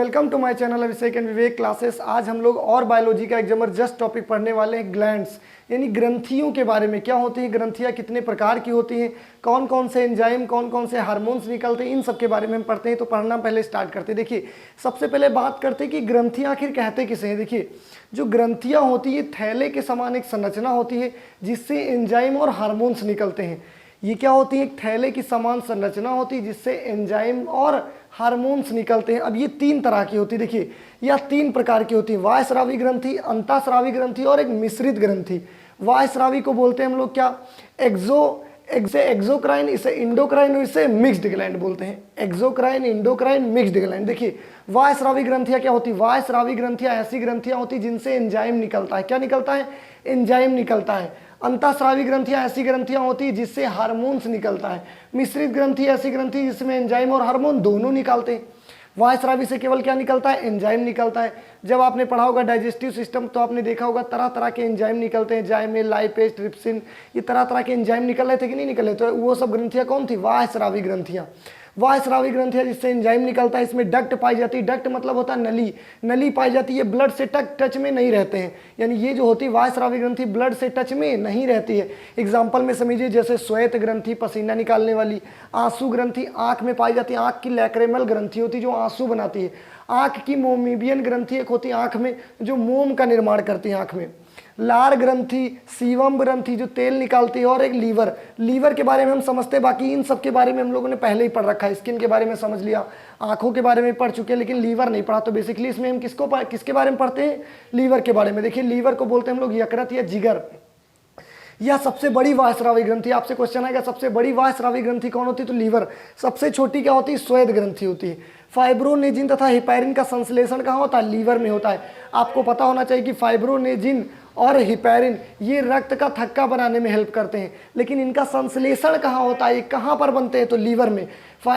Welcome to my channel Abhishek and Vivek classes. आज हम लोग और बायोलॉजी का एक जबरदस्त टॉपिक पढ़ने वाले हैं, ग्लैंड्स यानी ग्रंथियों के बारे में। क्या होती हैं ग्रंथियाँ, कितने प्रकार की होती हैं, कौन कौन से एंजाइम, कौन कौन से हार्मोन्स निकलते हैं, इन सब के बारे में हम पढ़ते हैं। तो पढ़ना पहले स्टार्ट करते हैं। देखिए, सबसे पहले बात करते हैं कि ग्रंथियाँ आखिर कहते किसे हैं। देखिए, जो ग्रंथियाँ होती है थैले के समान एक संरचना होती है जिससे एंजाइम और हार्मोन्स निकलते हैं। ये क्या होती है, एक थैले की समान संरचना होती है जिससे एंजाइम और हार्मोन्स निकलते हैं। अब ये तीन तरह की होती है। देखिए, यह तीन प्रकार की होती है, वायस्रावी ग्रंथि, अंतःस्रावी ग्रंथि और एक मिश्रित ग्रंथि। वायस्रावी को बोलते हैं हम लोग क्या, एक्सोक्राइन, इसे इंडोक्राइन, इसे मिक्स्ड ग्लैंड बोलते हैं। Exocrine, endocrine, mixed gland. देखिए, वायस्रावी ग्रंथियां क्या होती है, वायस्रावी ग्रंथियां ऐसी ग्रंथियां होती है जिनसे एंजाइम निकलता है। क्या निकलता है, एंजाइम निकलता है। अंतःस्रावी ग्रंथियां ऐसी ग्रंथियां होती है जिससे हार्मोन्स निकलता है। मिश्रित ग्रंथि ऐसी ग्रंथि जिसमें एंजाइम और हार्मोन दोनों निकलते हैं। वायस्रावी से केवल क्या निकलता है, एंजाइम निकलता है। जब आपने पढ़ा होगा डाइजेस्टिव सिस्टम तो आपने देखा होगा तरह तरह के एंजाइम निकलते हैं, जाइमेल, लाइपेज, ट्रिप्सिन, ये तरह तरह के एंजाइम निकल रहे थे कि नहीं निकले। तो वो सब ग्रंथियां कौन थी, वायस्रावी ग्रंथियां। वायस्रावी ग्रंथियां जिससे एंजाइम निकलता है। इसमें डक्ट पाई जाती है, डक्ट मतलब होता है नली, नली पाई जाती है। ब्लड से टच में नहीं रहते हैं, यानी ये जो होती है वायस्रावी ग्रंथि ब्लड से टच में नहीं रहती है। एग्जाम्पल में समझिए, जैसे श्वेत ग्रंथि पसीना निकालने वाली, आंसू ग्रंथि आंख में पाई जाती है, आंख की लैक्रेमल ग्रंथि होती है जो आंसू बनाती है। आंख की मोमीबियन ग्रंथि एक होती है आंख में जो मोम का निर्माण करती है आंख में। लार ग्रंथि, सीवम ग्रंथि जो तेल निकालती है, और एक लीवर। लीवर के बारे में हम समझते हैं, बाकी इन सब के बारे में हम लोगों ने पहले ही पढ़ रखा है। स्किन के बारे में समझ लिया, आंखों के बारे में पढ़ चुके हैं, लेकिन लीवर नहीं पढ़ा। तो बेसिकली इसमें हम किसके बारे में पढ़ते हैं, लीवर के बारे में। देखिए, लीवर को बोलते हैं हम लोग यकृत या जिगर। यह सबसे बड़ी वायस्रावी ग्रंथि। आपसे क्वेश्चन आएगा सबसे बड़ी वायस्रावी ग्रंथि कौन होती है, तो लीवर। सबसे छोटी क्या होती है, श्वेत ग्रंथि होती है। फाइब्रोनेजिन तथा हिपैरिन का संश्लेषण कहाँ होता है, लीवर में होता है। आपको पता होना चाहिए कि फाइब्रोनेजिन और हिपैरिन ये रक्त का थक्का बनाने में हेल्प करते हैं, लेकिन इनका संश्लेषण कहाँ होता है, कहाँ पर बनते हैं, तो लीवर में।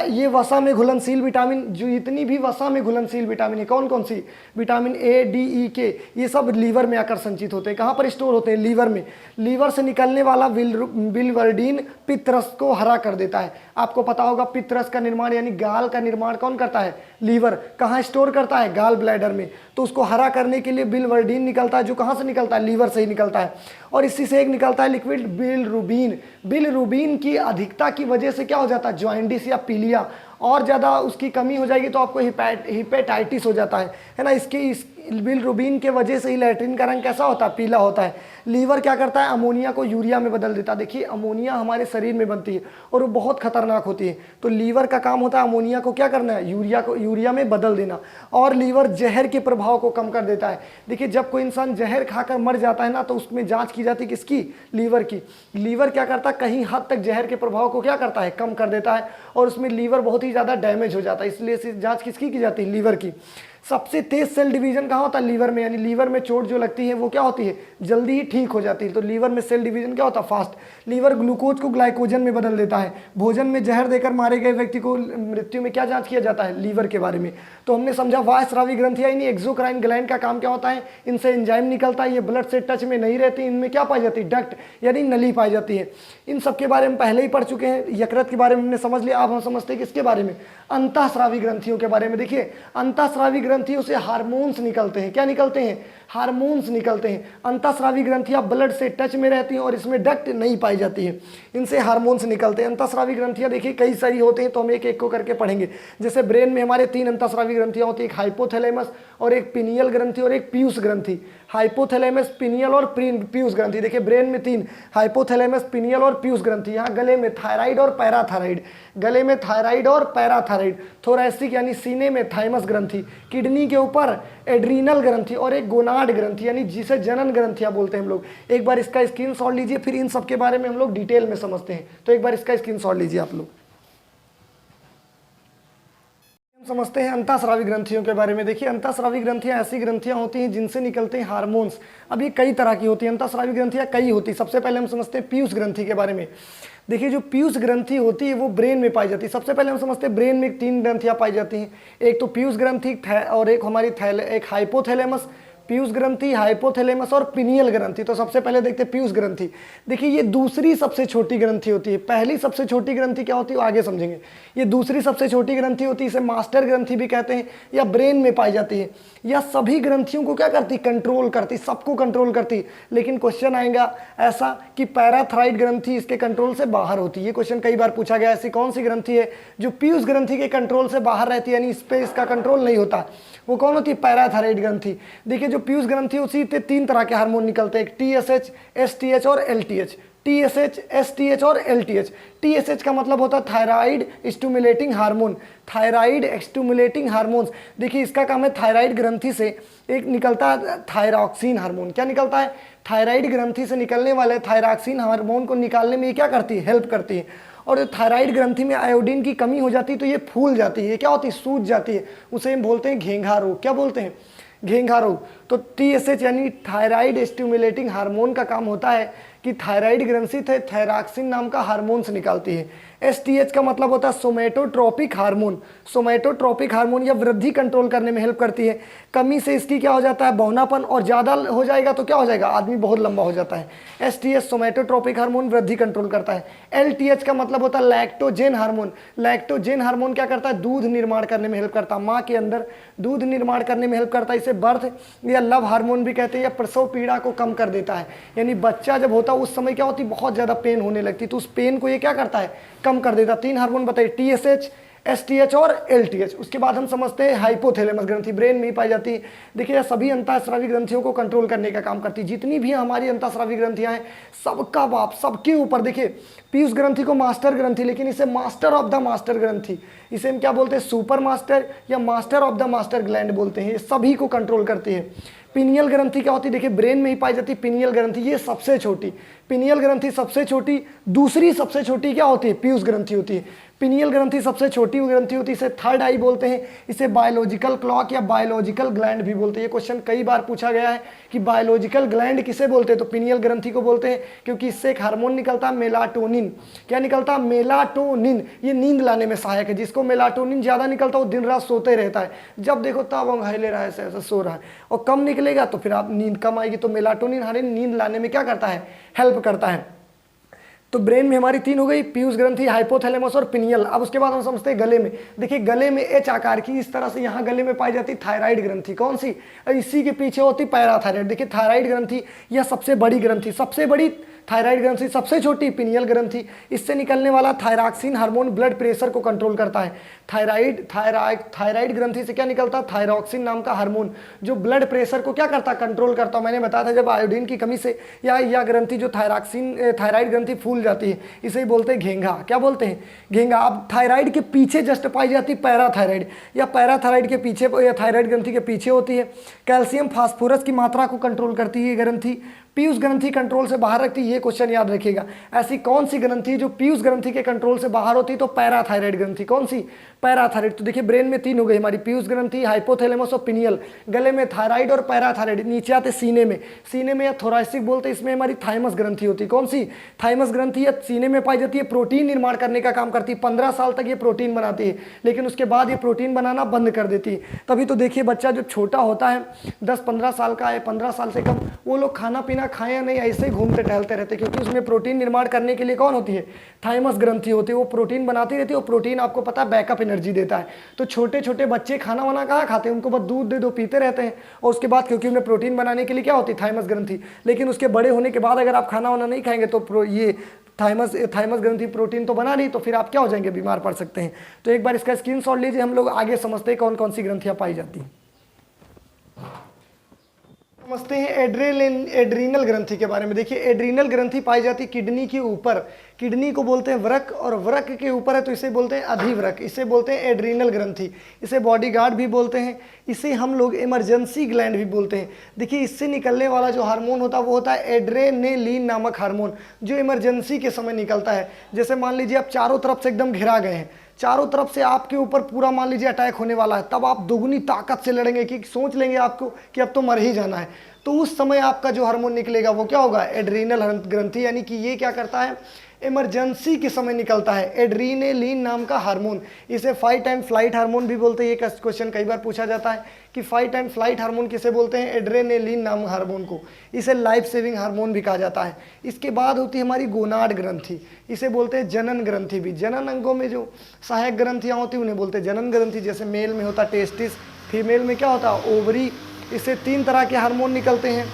ये वसा में घुलनशील विटामिन, जो इतनी भी वसा में घुलनशील विटामिन है, कौन कौन सी, विटामिन ए, डी, ई, के, ये सब लीवर में आकर संचित होते हैं। कहाँ पर स्टोर होते हैं, लीवर में। लीवर से निकलने वाला बिलवर्डिन पित्तरस को हरा कर देता है। आपको पता होगा पित्तरस का निर्माण यानी गाल का निर्माण कौन करता है, लीवर। कहाँ स्टोर करता है, गाल ब्लैडर में। तो उसको हरा करने के लिए बिलवर्डिन निकलता है, जो कहाँ से निकलता है, लीवर से ही निकलता है। और इसी से एक निकलता है लिक्विड बिलरुबिन। बिलरुबिन की अधिकता की वजह से क्या हो जाता है, जॉइंडिस या पीलिया। और ज़्यादा उसकी कमी हो जाएगी तो आपको हिपेटाइटिस हो जाता है ना। इस बिलरुबिन के वजह से ही लैट्रिन का रंग कैसा होता है, पीला होता है। लीवर क्या करता है, अमोनिया को यूरिया में बदल देता है। देखिए, अमोनिया हमारे शरीर में बनती है और वो बहुत खतरनाक होती है। तो लीवर का काम होता है अमोनिया को क्या करना है, यूरिया में बदल देना। और लीवर जहर के प्रभाव को कम कर देता है। देखिए, जब कोई इंसान जहर खाकर मर जाता है ना, तो उसमें जांच की जाती है किसकी, लीवर की। लीवर क्या करता है, कहीं हद तक जहर के प्रभाव को क्या करता है, कम कर देता है, और उसमें लीवर बहुत ही ज़्यादा डैमेज हो जाता है। इसलिए जांच किसकी की जाती है, लीवर की। सबसे तेज सेल डिवीजन कहाँ होता है, लीवर में। यानी लीवर में चोट जो लगती है वो क्या होती है, जल्दी ही ठीक हो जाती है। तो लीवर में सेल डिवीजन क्या होता है, फास्ट। लीवर ग्लूकोज को ग्लाइकोजन में बदल देता है। भोजन में जहर देकर मारे गए व्यक्ति को मृत्यु में क्या जांच किया जाता है, लीवर के बारे में। तो हमने समझा वायस्रावी ग्रंथियां यानी एक्सोक्राइन ग्लैंड का काम क्या होता है, इनसे एंजाइम निकलता है, ये ब्लड से टच में नहीं रहती। इनमें क्या पाई जाती है, डक्ट यानी नली पाई जाती है। इन सब के बारे में पहले ही पढ़ चुके हैं। यकृत के बारे में हमने समझ लिया। अब हम समझते हैं किसके बारे में, अंतःस्रावी ग्रंथियों के बारे में। देखिए, अंतःस्रावी ग्रंथियों से हार्मोन्स निकलते हैं। क्या निकलते हैं, हार्मोन्स निकलते हैं। अंतःस्रावी ग्रंथियां ब्लड से टच में रहती हैं और इसमें डक्ट नहीं पाई जाती है, इनसे हार्मोन्स निकलते हैं। अंतःस्रावी ग्रंथियां देखिए कई सारी होती हैं, तो हम एक एक को करके पढ़ेंगे। जैसे ब्रेन में हमारे तीन अंतःस्रावी ग्रंथियां होती हैं, एक हाइपोथैलेमस और एक पिनियल ग्रंथि और एक पीयूष ग्रंथि। हाइपोथैलेमस, पिनियल और पीयूष ग्रंथि। देखिए, ब्रेन में तीन, हाइपोथैलेमस, पिनियल और पीयूष ग्रंथि। यहाँ गले में थायराइड और पैराथायराइड, गले में थायराइड और पैराथायराइड। थोरैसिक यानी सीने में थाइमस ग्रंथि। किडनी के ऊपर एड्रीनल ग्रंथि और एक गोनाड ग्रंथि यानी जिसे जनन ग्रंथियां बोलते हैं हम लोग। एक बार इसका स्क्रीनशॉट लीजिए, फिर इन सब के बारे में हम लोग डिटेल में समझते हैं। तो एक बार इसका स्क्रीनशॉट लीजिए आप लोग। समझते हैं अंतःस्रावी ग्रंथियों के बारे में। देखिए, अंतःस्रावी ग्रंथियां ऐसी ग्रंथियां होती हैं जिनसे निकलते हैं हार्मोन्स। अब ये कई तरह की होती हैं, अंतःस्रावी ग्रंथियां कई होती हैं। सबसे पहले हम समझते हैं पीयूष ग्रंथि के बारे में। देखिए, जो पीयूष ग्रंथि होती है वो ब्रेन में पाई जाती है। सबसे पहले हम समझते हैं ब्रेन में तीन ग्रंथियां पाई जाती हैं, एक तो पीयूष ग्रंथि और एक हमारी एक हाइपोथैलेमस, पीयूष ग्रंथि, हाइपोथैलेमस और पिनियल ग्रंथि। तो सबसे पहले देखते हैं पीयूष ग्रंथि। देखिए ये दूसरी सबसे छोटी ग्रंथि होती है। पहली सबसे छोटी ग्रंथि क्या होती है वो आगे समझेंगे। ये दूसरी सबसे छोटी ग्रंथि होती है, इसे मास्टर ग्रंथि भी कहते हैं, या ब्रेन में पाई जाती है। यह सभी ग्रंथियों को क्या करती, कंट्रोल करती, सबको कंट्रोल करती। लेकिन क्वेश्चन आएगा ऐसा कि पैराथायरॉइड ग्रंथि इसके कंट्रोल से बाहर होती है। ये क्वेश्चन कई बार पूछा गया, ऐसी कौन सी ग्रंथि है जो पीयूष ग्रंथि के कंट्रोल से बाहर रहती है, यानी इस पे इसका कंट्रोल नहीं होता, वो कौन होती है, पैराथायरॉइड ग्रंथि। देखिए जो पीयूष ग्रंथि उसी से 3 तरह के हार्मोन निकलते हैं, TSH, STH और LTH। TSH, STH और LTH। TSH का मतलब होता है thyroid stimulating hormone, thyroid stimulating hormones. देखिए इसका काम है, थायराइड ग्रंथि से एक निकलता है थायरॉक्सिन हार्मोन। क्या निकलता है, थायराइड ग्रंथि से निकलने वाले थायरॉक्सिन हार्मोन को निकालने में ये क्या करती है, हेल्प करती है। और थायराइड ग्रंथि में आयोडीन की कमी हो जाती है तो ये फूल जाती है, क्या होती है, सूज जाती है। उसे हम बोलते हैं घेंघा रोग। क्या बोलते हैं, घेंघा रोग। तो TSH यानी थायराइड स्टिमुलेटिंग हार्मोन का काम होता है कि थायराइड ग्रंथि से थायरॉक्सिन नाम का हार्मोन्स निकालती है। STH का मतलब होता है सोमेटोट्रोपिक हार्मोन। सोमेटोट्रोपिक हार्मोन या वृद्धि कंट्रोल करने में हेल्प करती है। कमी से इसकी क्या हो जाता है, बौनापन, और ज़्यादा हो जाएगा तो क्या हो जाएगा, आदमी बहुत लंबा हो जाता है। STH सोमेटोट्रोपिक हार्मोन वृद्धि कंट्रोल करता है। LTH का मतलब होता है लैक्टोजेन हार्मोन। लैक्टोजेन हार्मोन क्या करता है, दूध निर्माण करने में हेल्प करता है, माँ के अंदर दूध निर्माण करने में हेल्प करता है। इसे बर्थ या लव हार्मोन भी कहते हैं, या प्रसव पीड़ा को कम कर देता है। यानी बच्चा जब होता है उस समय क्या होती है, बहुत ज़्यादा पेन होने लगती, तो उस पेन को ये क्या करता है, कम कर देता। 3 हार्मोन बताइए, TSH, STH और LTH। उसके बाद हम समझते हैं हाइपोथैलेमस ग्रंथि, ब्रेन में ही पाई जाती है। देखिए सभी अंतःस्रावी ग्रंथियों को कंट्रोल करने का काम करती है। जितनी भी हमारी अंतःस्रावी ग्रंथियां हैं सबका बाप, सबके ऊपर। देखिए पीयूष ग्रंथि को मास्टर ग्रंथि, लेकिन इसे मास्टर ऑफ द मास्टर ग्रंथि, इसे हम क्या बोलते हैं, सुपर मास्टर या master of the master gland बोलते हैं। ये सभी को कंट्रोल करती है। पिनियल ग्रंथि क्या होती है, देखिए ब्रेन में ही पाई जाती है पिनियल ग्रंथि, ये सबसे छोटी। पिनियल ग्रंथि सबसे छोटी। दूसरी सबसे छोटी क्या होती है, पीयूष ग्रंथि होती है। पिनियल ग्रंथि सबसे छोटी ग्रंथि होती है, इसे थर्ड आई बोलते हैं। इसे बायोलॉजिकल क्लॉक या बायोलॉजिकल ग्लैंड भी बोलते हैं। ये क्वेश्चन कई बार पूछा गया है कि बायोलॉजिकल ग्लैंड किसे बोलते हैं, तो पिनियल ग्रंथि को बोलते हैं, क्योंकि इससे एक हार्मोन निकलता है मेलाटोनिन। क्या निकलता है, मेलाटोनिन। ये नींद लाने में सहायक है। जिसको मेलाटोनिन ज्यादा निकलता है वो दिन रात सोते रहता है, जब देखो तब अंगड़ाई रहा है, ऐसे ऐसे सो रहा है। और कम निकलेगा तो फिर आप नींद कम आएगी। तो मेलाटोनिन हमारे नींद लाने में क्या करता है, हेल्प करता है। तो ब्रेन में हमारी 3 हो गई, पीयूष ग्रंथि, हाइपोथैलेमस और पिनियल। अब उसके बाद हम समझते हैं गले में। देखिए गले में H आकार की इस तरह से यहाँ गले में पाई जाती थायराइड ग्रंथि। कौन सी, इसी के पीछे होती पैराथायराइड। देखिए थायराइड ग्रंथि यह सबसे बड़ी ग्रंथि, सबसे बड़ी थायराइड ग्रंथि, सबसे छोटी पिनियल ग्रंथि। इससे निकलने वाला थायरॉक्सिन हार्मोन ब्लड प्रेशर को कंट्रोल करता है। थायराइड ग्रंथि से क्या निकलता है, थायरॉक्सिन नाम का हार्मोन, जो ब्लड प्रेशर को क्या करता है, कंट्रोल करता है। मैंने बताया था जब आयोडीन की कमी से या ग्रंथि जो थायराइड ग्रंथि फूल जाती है, इसे ही बोलते हैं घेंघा। क्या बोलते हैं, घेंघा। अब थायराइड के पीछे जस्ट पाई जाती है पैराथायराइड, या पैराथायराइड के पीछे या थायराइड ग्रंथि के पीछे होती है। कैल्शियम फास्फोरस की मात्रा को कंट्रोल करती है ये ग्रंथि। पीयूष ग्रंथि कंट्रोल से बाहर रखती है, ये क्वेश्चन याद रखिएगा। ऐसी कौन सी ग्रंथि जो पीयूष ग्रंथि के कंट्रोल से बाहर होती, तो पैराथायराइड ग्रंथि। कौन सी, पैराथायराइड। तो देखिए ब्रेन में 3 हो गई हमारी, पीयूष ग्रंथि, हाइपोथैलेमस और पिनियल। गले में थायराइड और पैराथायराइड। नीचे आते सीने में या थोरैसिक बोलते हैं, इसमें हमारी थाइमस ग्रंथि होती है। कौन सी, थाइमस ग्रंथि, या सीने में पाई जाती है, प्रोटीन निर्माण करने का काम करती है। 15 साल तक ये प्रोटीन बनाती है, लेकिन उसके बाद ये प्रोटीन बनाना बंद कर देती है। तभी तो देखिए बच्चा जो छोटा होता है 10-15 साल का है, 15 साल से कम, वो लोग खाना पीना खाएं या नहीं, ऐसे ही घूमते टहलते रहते, क्योंकि उसमें प्रोटीन निर्माण करने के लिए कौन होती है, थाइमस ग्रंथि होती है। वो प्रोटीन बनाती रहती है, और प्रोटीन आपको पता है बैकअप एनर्जी देता है। तो छोटे छोटे बच्चे खाना वाना कहाँ खाते हैं, उनको बस दूध दे दो, पीते रहते हैं। और उसके बाद क्योंकि उन्हें प्रोटीन बनाने के लिए क्या होती है, थाइमस ग्रंथि। लेकिन उसके बड़े होने के बाद अगर आप खाना वाना नहीं खाएंगे तो ये थाइमस ग्रंथि प्रोटीन तो बना रही, तो फिर आप क्या हो जाएंगे, बीमार पड़ सकते हैं। तो एक बार इसका स्क्रीनशॉट लीजिए, हम लोग आगे समझते हैं कौन कौन सी ग्रंथियां पाई जाती हैं। समझते हैं एड्रीनल ग्रंथि के बारे में। देखिए एड्रीनल ग्रंथि पाई जाती किडनी के ऊपर। किडनी को बोलते हैं वृक्क, और वृक्क के ऊपर है तो इसे बोलते हैं अधिवृक्क। इसे बोलते हैं एड्रीनल ग्रंथि। इसे बॉडीगार्ड भी बोलते हैं। इसे हम लोग इमरजेंसी ग्लैंड भी बोलते हैं। देखिए इससे निकलने वाला जो हार्मोन होता है वो होता है एड्रेनेलिन नामक हार्मोन, जो इमरजेंसी के समय निकलता है। जैसे मान लीजिए आप चारों तरफ से एकदम घिरा गए हैं, चारों तरफ से आपके ऊपर पूरा मान लीजिए अटैक होने वाला है, तब आप दोगुनी ताकत से लड़ेंगे कि सोच लेंगे आपको कि अब तो मर ही जाना है। तो उस समय आपका जो हार्मोन निकलेगा वो क्या होगा, एड्रीनल ग्रंथि। यानी कि ये क्या करता है, इमरजेंसी के समय निकलता है। एड्रीनेलिन नाम का हार्मोन, इसे फाइट एंड फ्लाइट हार्मोन भी बोलते हैं। ये क्वेश्चन कई बार पूछा जाता है कि फाइट एंड फ्लाइट हार्मोन किसे बोलते हैं? एड्रेनेलिन नाम हार्मोन को। इसे लाइफ सेविंग हार्मोन भी कहा जाता है। इसके बाद होती है हमारी गोनाड ग्रंथि, इसे बोलते हैं जनन ग्रंथि भी। जनन अंगों में जो सहायक ग्रंथियां होती हैं उन्हें बोलते हैं जनन ग्रंथि। जैसे मेल में होता टेस्टिस, फीमेल में क्या होता है? ओवरी। इससे 3 तरह के हार्मोन निकलते हैं,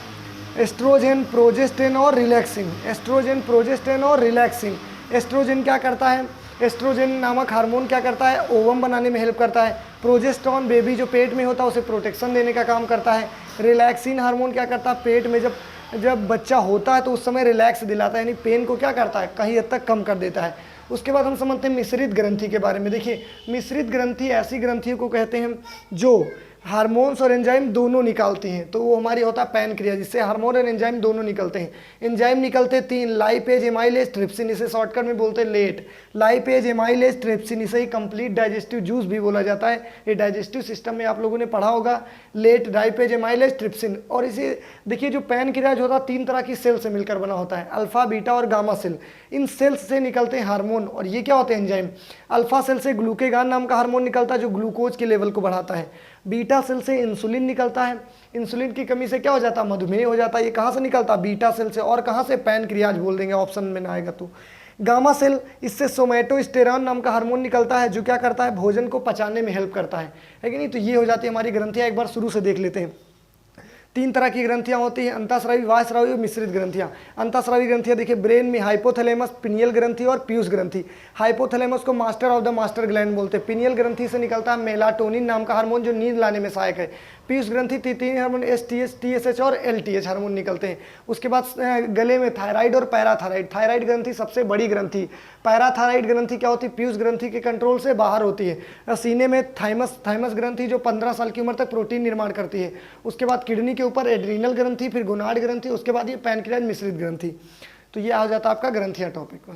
एस्ट्रोजन, प्रोजेस्टेन और रिलैक्सिन। एस्ट्रोजन, प्रोजेस्टेन और रिलैक्सिन। एस्ट्रोजन क्या करता है? एस्ट्रोजन नामक हार्मोन क्या करता है? ओवम बनाने में हेल्प करता है। प्रोजेस्टेरॉन बेबी जो पेट में होता है उसे प्रोटेक्शन देने का काम करता है। रिलैक्सिन हार्मोन क्या करता है? पेट में जब बच्चा होता है तो उस समय रिलैक्स दिलाता है, यानी पेन को क्या करता है? कहीं हद तक कम कर देता है। उसके बाद हम समझते हैं मिश्रित ग्रंथि के बारे में। देखिए, मिश्रित ग्रंथि ऐसी ग्रंथियों को कहते हैं जो हार्मोन्स और एंजाइम दोनों निकालती हैं। तो वो हमारी होता है पैनक्रिया, जिससे हार्मोन और एंजाइम दोनों निकलते हैं। एंजाइम निकलते 3, लाइपेज, एमाइलेज, ट्रिप्सिन। इसे शॉर्टकट में बोलते हैं लेट। लाइपेज, एमाइलेज, ट्रिप्सिन, इसे ही कंप्लीट डाइजेस्टिव जूस भी बोला जाता है। ये डाइजेस्टिव सिस्टम में आप लोगों ने पढ़ा होगा, लेट, लाइपेज, एमाइलेज, ट्रिप्सिन। और इसे देखिए, जो पैनक्रिया जो होता है 3 तरह की सेल से मिलकर बना होता है, अल्फा, बीटा और गामा सेल। इन सेल्स से निकलते हैं हार्मोन, और ये क्या होते हैं? एंजाइम। अल्फा सेल से ग्लूकेगान नाम का हार्मोन निकलता है जो ग्लूकोज के लेवल को बढ़ाता है। बीटा सेल से इंसुलिन निकलता है, इंसुलिन की कमी से क्या हो जाता है? मधुमेह हो जाता है। ये कहाँ से निकलता है? बीटा सेल से। और कहाँ से? पैनक्रियाज बोल देंगे, ऑप्शन में ना आएगा तो। गामा सेल, इससे सोमैटोस्टेरॉन नाम का हार्मोन निकलता है जो क्या करता है? भोजन को पचाने में हेल्प करता है कि नहीं? तो ये हो जाती है हमारी ग्रंथियाँ। एक बार शुरू से देख लेते हैं। 3 तरह की ग्रंथियां होती हैं, अंतःस्रावी, बाह्यस्रावी और मिश्रित ग्रंथियां। अंतःस्रावी ग्रंथियां देखिए, ब्रेन में हाइपोथैलेमस, पिनियल ग्रंथि और पीयूष ग्रंथि। हाइपोथैलेमस को master of the master gland बोलते हैं। पिनियल ग्रंथि से निकलता है मेलाटोनिन नाम का हार्मोन जो नींद लाने में सहायक है। पीयूष ग्रंथि 3 हार्मोन एसटीएच, टीएसएच और एलटीएच हार्मोन निकलते हैं। उसके बाद गले में थायराइड और पैराथायराइड। थायराइड ग्रंथि सबसे बड़ी ग्रंथि। पैराथायराइड ग्रंथि क्या होती है? पीयूष ग्रंथि के कंट्रोल से बाहर होती है। सीने में थाइमस ग्रंथि जो 15 साल की उम्र तक प्रोटीन निर्माण करती है। उसके बाद किडनी के ऊपर एड्रीनल ग्रंथि, फिर गोनाड ग्रंथि, उसके बाद ये पैनक्रियाज, मिश्रित ग्रंथि। तो ये आ जाता है आपका ग्रंथियां टॉपिक।